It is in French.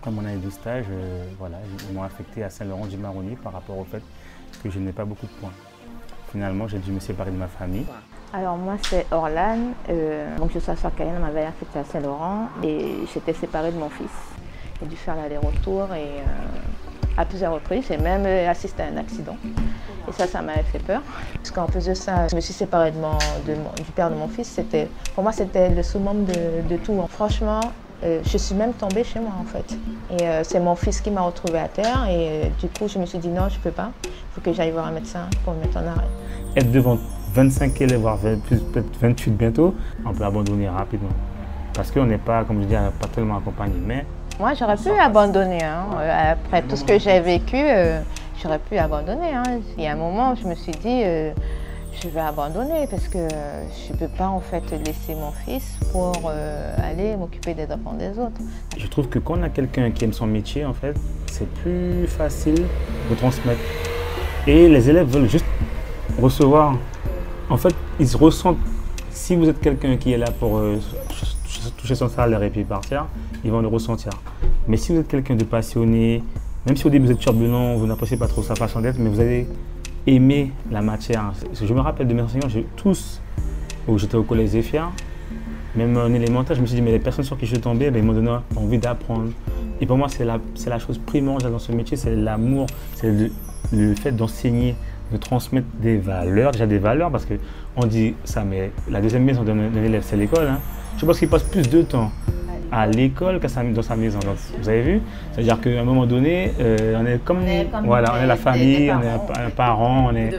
Après mon année de stage, voilà, ils m'ont affecté à Saint-Laurent-du-Maroni par rapport au fait que je n'ai pas beaucoup de points. Finalement, j'ai dû me séparer de ma famille. Alors moi c'est Orlane, donc je suis à Cayenne, on m'avait affecté à Saint-Laurent et j'étais séparée de mon fils. J'ai dû faire l'aller-retour et à plusieurs reprises, j'ai même assisté à un accident. Et ça m'avait fait peur. Parce qu'en plus de ça, je me suis séparée du père de mon fils. Pour moi, c'était le summum de tout. Franchement, je suis même tombée chez moi en fait. Et c'est mon fils qui m'a retrouvée à terre et du coup, je me suis dit non, je ne peux pas. Il faut que j'aille voir un médecin pour me mettre en arrêt. Être devant 25 élèves, voire peut-être 28 bientôt, on peut abandonner rapidement. Parce qu'on n'est pas, comme je dis, pas tellement accompagné. Mais moi, j'aurais pu abandonner. Hein. Après tout ce que j'ai vécu, j'aurais pu abandonner. Hein. Il y a un moment où je me suis dit, je vais abandonner parce que je ne peux pas en fait laisser mon fils pour aller m'occuper des enfants des autres. Je trouve que quand on a quelqu'un qui aime son métier, en fait, c'est plus facile de transmettre. Et les élèves veulent juste recevoir. En fait, ils se ressentent. Si vous êtes quelqu'un qui est là pour toucher son salaire et puis partir, ils vont le ressentir. Mais si vous êtes quelqu'un de passionné, même si au début vous êtes turbulent, vous n'appréciez pas trop sa façon d'être, mais vous allez aimer la matière. Je me rappelle de mes enseignants, tous, où j'étais au collège Zéphir, même en élémentaire, je me suis dit, mais les personnes sur qui je tombais, ils m'ont donné envie d'apprendre. Et pour moi, c'est la chose primordiale dans ce métier, c'est l'amour, c'est le fait d'enseigner, de transmettre des valeurs, déjà des valeurs, parce qu'on dit ça, mais la deuxième maison d'un élève, c'est l'école. Hein. Je pense qu'il passe plus de temps à l'école qu'à dans sa maison. Donc, vous avez vu? C'est-à-dire qu'à un moment donné, on est comme, voilà, on est la famille, on est un parent, on est...